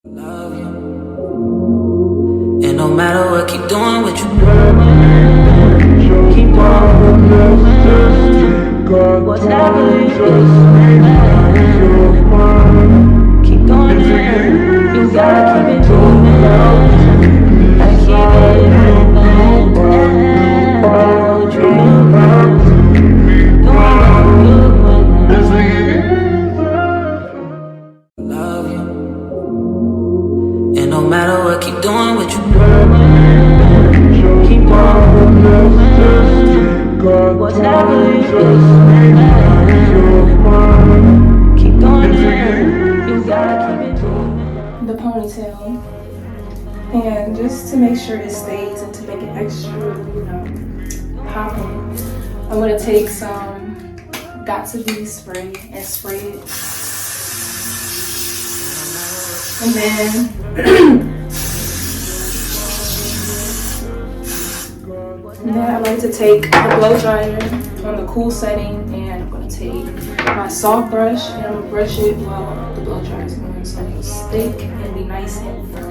Love you. And no matter what, keep doing what you do. Keep on. Whatever you do. Keep going. You gotta keep it moving. Gotta keep it Love you. And no matter what, keep doing what you do. Keep on. Whatever you do. Keep going. You gotta keep it moving. The ponytail, and just to make sure it stays and to make it extra, popping, I'm gonna take some laiddddd spray and spray it. And then I like to take the blow dryer on the cool setting, and I'm gonna take my soft brush and I'm gonna brush it while the blow dryer is going so it'll stick and be nice and firm.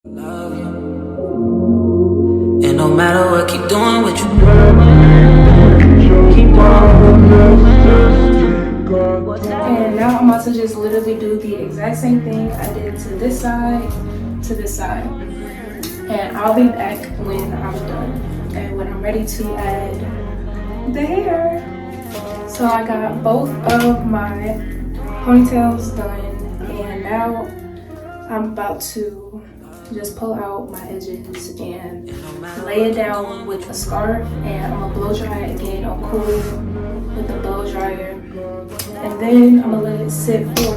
Love you. And no matter what, keep doing what you do. Keep on. And now I'm about to just literally do the exact same thing I did to this side, and I'll be back when I'm done and when I'm ready to add the hair. So I got both of my ponytails done, and now I'm about to just pull out my edges and lay it down with a scarf, and I'm gonna blow dry it again on cool with the blow dryer, and then I'm gonna let it sit for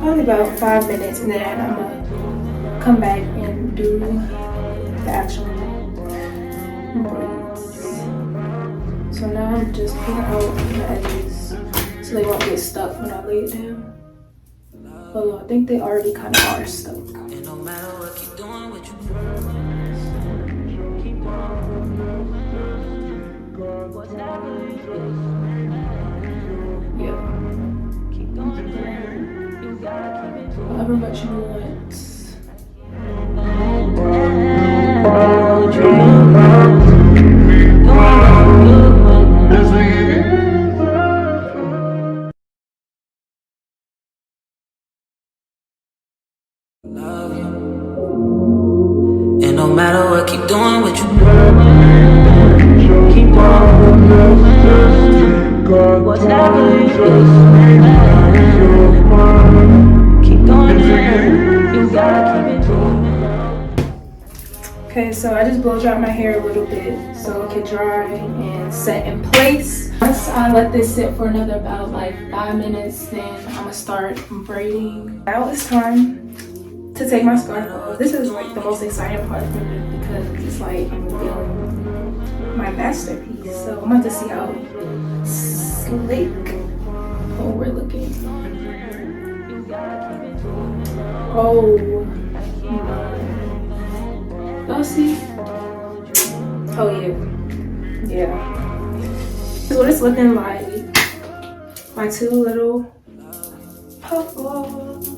probably about 5 minutes, and then I'm gonna come back and do the actual braids. So now I'm just pulling out the edges so they won't get stuck when I lay it down. Although I think they already kind of are stuck. And no matter what, keep doing what you do. Keep on. Whatever you do. Yeah. Keep going. You gotta keep it moving. However much you want. Love you. And no matter what, keep doing what you do. Keep on. Whatever you do. Keep going. You gotta keep it moving. Okay, so I just blow dry my hair a little bit so it can dry and set in place. Once I let this sit for another about like 5 minutes, then I'm gonna start braiding. Now it's time to take my scarf off. This is like the most exciting part for me because it's like I'm revealing my masterpiece. So I'm about to see how slick we're looking. Oh my. Y'all see? Oh yeah. Yeah. This is what it's looking like. My two little puff balls.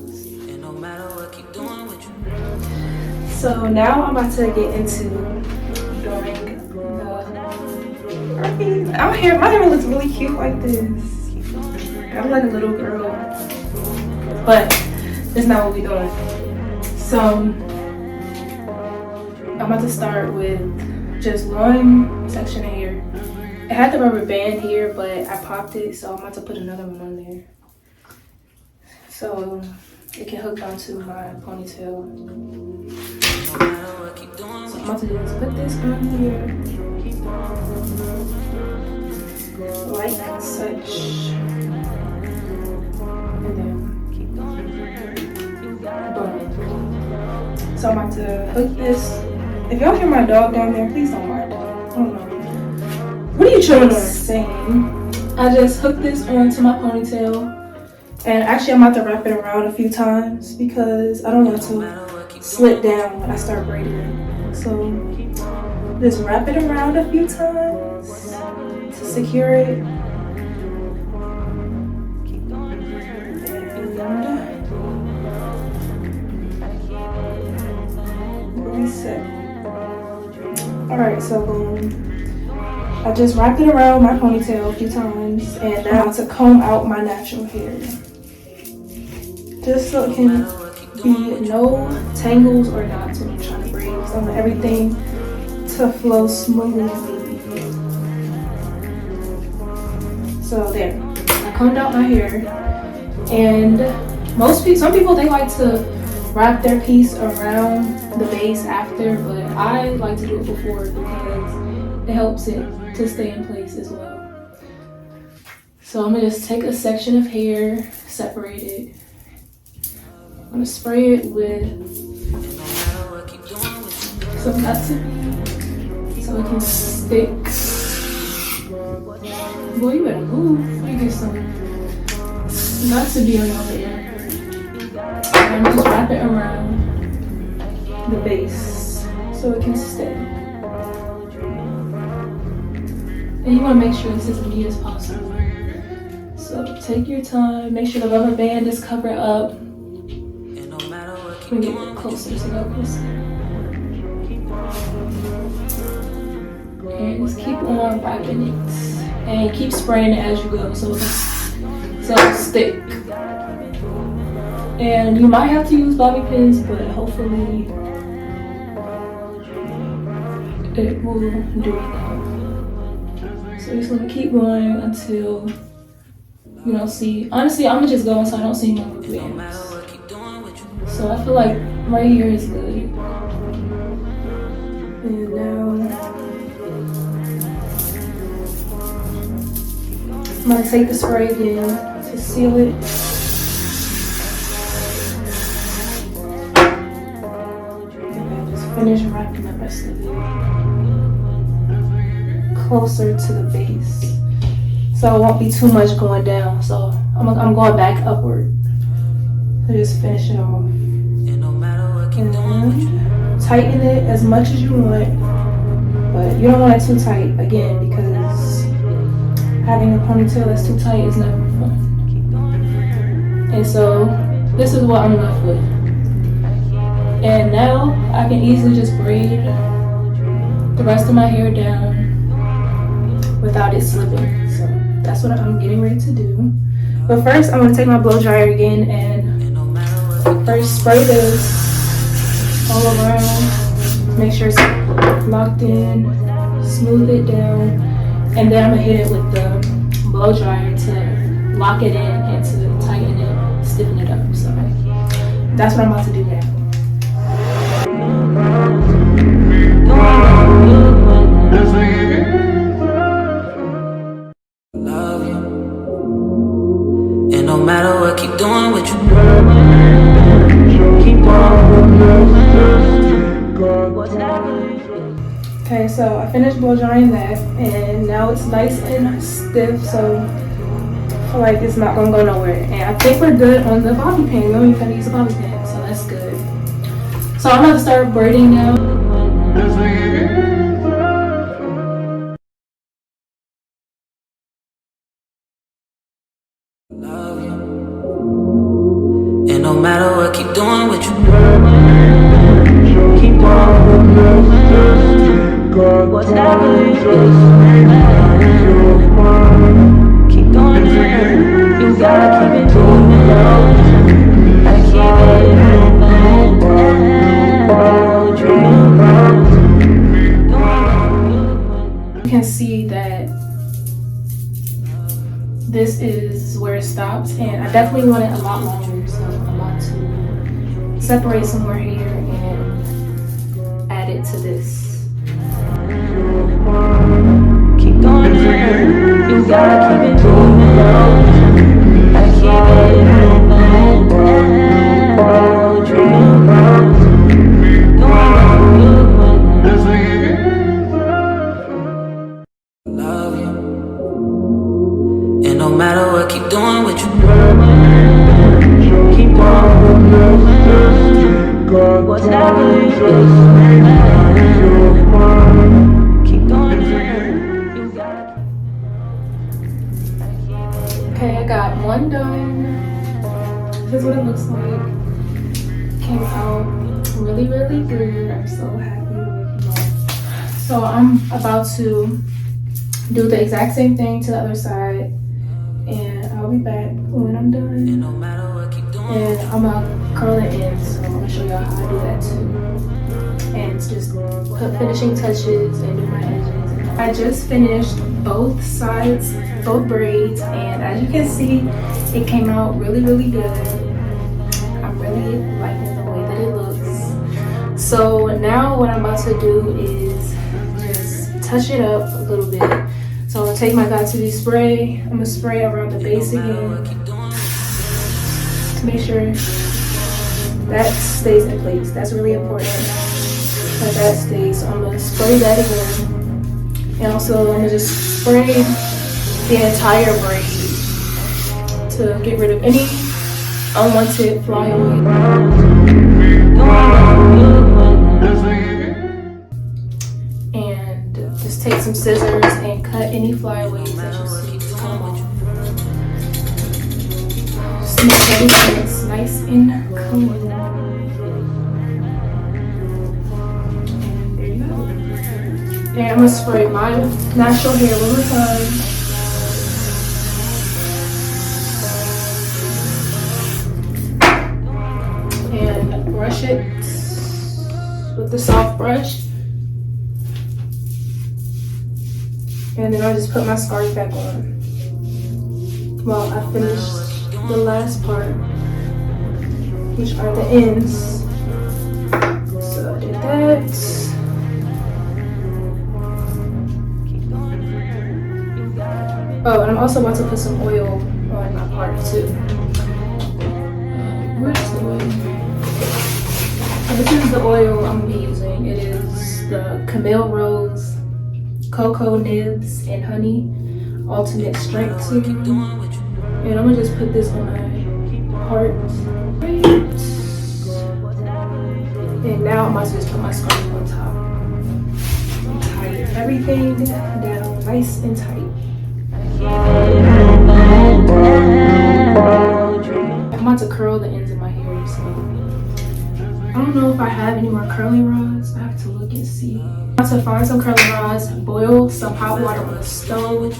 So now I'm about to get into doing the braids. My hair looks really cute like this. I'm like a little girl, but that's not what we're doing. So I'm about to start with just one section of hair. I had the rubber band here, but I popped it, so I'm about to put another one on there so it can hook onto my ponytail. So I'm about to just put this on here, like such, and then boom. So I'm about to hook this. If y'all hear my dog down there, please don't mind. I don't know. What are you children saying? I just hooked this onto my ponytail. And actually, I'm about to wrap it around a few times because I don't want it to slip down when I start braiding it. So just wrap it around a few times to secure it. And reset. Alright, so I just wrapped it around my ponytail a few times, and now I'm about to comb out my natural hair. Just so it can be no tangles or knots when you're trying to braid. So I want everything to flow smoothly. So there, I combed out my hair, and some people they like to wrap their piece around the base after, but I like to do it before because it helps it to stay in place as well. So I'm gonna just take a section of hair, separate it. I'm gonna spray it with some Vaseline so it can stick. Boy, you better move. Let me get some Vaseline on your hair. And I'm just wrap it around the base so it can stay. And you want to make sure it's as neat as possible. So take your time, make sure the rubber band is covered up. Let me get closer so y'all can see. And just keep on wrapping it. And keep spraying it as you go so it'll stick. And you might have to use bobby pins, but hopefully it will do it. So you're just gonna keep going until you don't see. Honestly, I'm gonna just go until I don't see more rubber bands. So I feel like right here is good. And now I'm gonna take the spray again to seal it. And just finish wrapping the rest of it closer to the base. So it won't be too much going down. So I'm going back upward. So just finish it off. And tighten it as much as you want, but you don't want it too tight again because having a ponytail that's too tight is never fun. And so this is what I'm left with. And now I can easily just braid the rest of my hair down without it slipping. So that's what I'm getting ready to do. But first I'm going to take my blow dryer again and first spray this all around, make sure it's locked in, smooth it down, and then I'm gonna hit it with the blow dryer to lock it in and to tighten it, stiffen it up. So that's what I'm about to do now. Love you, and no matter what, keep doing what you do. Okay, so I finished blow drying that, and now it's nice and stiff, so I feel like it's not gonna go nowhere. And I think we're good on the bobby pin. We don't even have to use a bobby pin, so that's good. So I'm gonna start braiding now. Love you, and no matter what, keep doing what you do. Keep on whatever it is. Keep going, you gotta keep it moving. Gotta keep it moving. You can see that this is where it stops, and I definitely want it a lot longer, so I'm about to separate some more hair and add it to this. Keep going, you gotta keep it moving. Gotta keep it Love you, and no matter what, keep doing what you do. keep on whatever it is. I'm so happy with you. So I'm about to do the exact same thing to the other side, and I'll be back when I'm done. And I'm gonna curl it in, so I'm gonna show y'all how I do that too. And just put finishing touches and do my edges. I just finished both sides, both braids, and as you can see, it came out really, really good. I'm really liking the way that it looks. So now what I'm about to do is just touch it up a little bit. So I'm gonna take my Got2b spray. I'm gonna spray around the base again to make sure that stays in place. That's really important that stays. So I'm gonna spray that again. And also I'm gonna just spray the entire braid to get rid of any unwanted flyaways. And just take some scissors and cut any flyaways that you see come off. Just make sure everything's nice and clean. And there you go. And I'm gonna spray my natural hair one more time. And brush it with the soft brush. And then I'll just put my scarf back on while I finish the last part, which are the ends. So I did that. Oh, and I'm also about to put some oil on my part too. Where's the oil? This is the oil I'm gonna be using. It is the Camille Rose Cocoa Nibs and Honey Ultimate Strength Serum. And I'm gonna just put this on my part. And now I'm about to just put my scarf on top. And tie everything down nice and tight. I'm about to curl the ends of my hair, so I don't know if I have any more curling rods. I have to look and see. I'm about to find some curling rods, boil some hot water on the stove,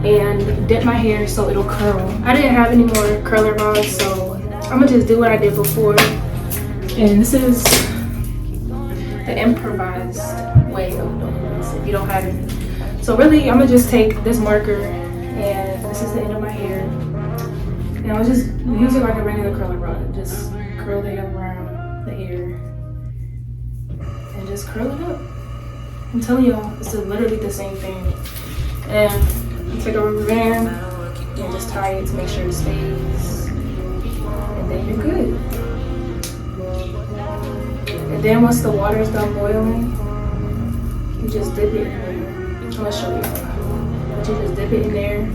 and dip my hair so it'll curl. I didn't have any more curling rods, so I'm gonna just do what I did before. And this is the improvised way of doing this if you don't have any. So really, I'm gonna just take this marker, and this is the end of my hair. And I'll just use it like a regular curling rod. Just curl the hair around the hair and just curl it up. I'm telling y'all, it's literally the same thing. And take a rubber band and just tie it to make sure it stays. And then you're good. And then once the water is done boiling, you just dip it in there. I'm gonna show you. But you just dip it in there,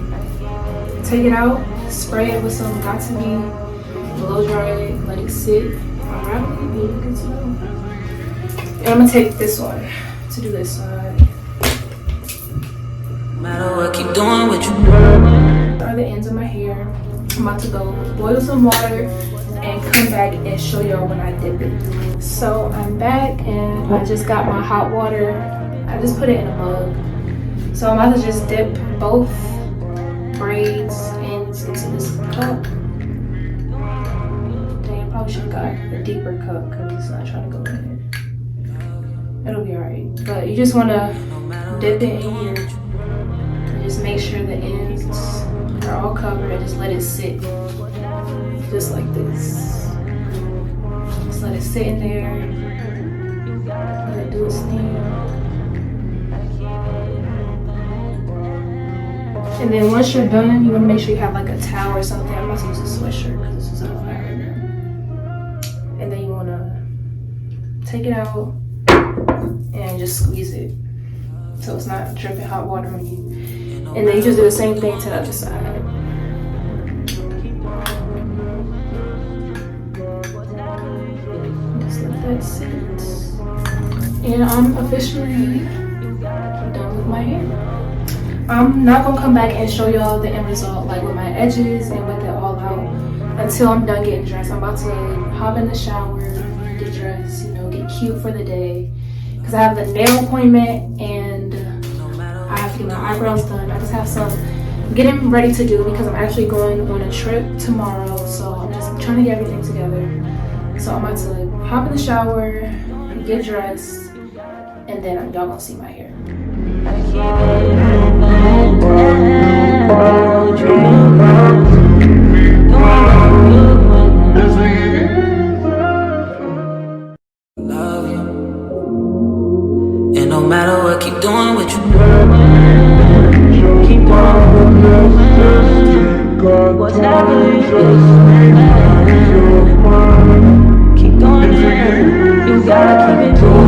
take it out, spray it with some Got2b, blow dry it, let it sit, unravel it, and you're good to go. And I'm gonna take this one to do this side. No matter what, keep doing what you These are the ends of my hair. I'm about to go boil some water and come back and show y'all when I dip it. So I'm back and I just got my hot water. I just put it in a mug. So I'm about to just dip both braids ends into this cup. Dang, I probably should have got a deeper cup because it's not trying to go in it. It'll be alright. But you just want to dip it in here and just make sure the ends are all covered and just let it sit. Just like this. Just let it sit in there. Let it do its thing. And then once you're done, you want to make sure you have like a towel or something. I'm about to use a sweatshirt because this is all flat right now. And then you want to take it out and just squeeze it so it's not dripping hot water on you. And then you just do the same thing to the other side. Just let that sit. And I'm officially done with my hair. I'm not gonna come back and show y'all the end result, like with my edges and with it all out, until I'm done getting dressed. I'm about to hop in the shower, get dressed, you know, get cute for the day because I have the nail appointment and I have to get my eyebrows done. I just have some getting ready to do because I'm actually going on a trip tomorrow, so I'm just trying to get everything together. So I'm about to hop in the shower, get dressed, and then y'all gonna see my hair. Love you. And no matter what, keep doing what you do. Keep doing whatever you do. Keep doing it. You gotta keep it going.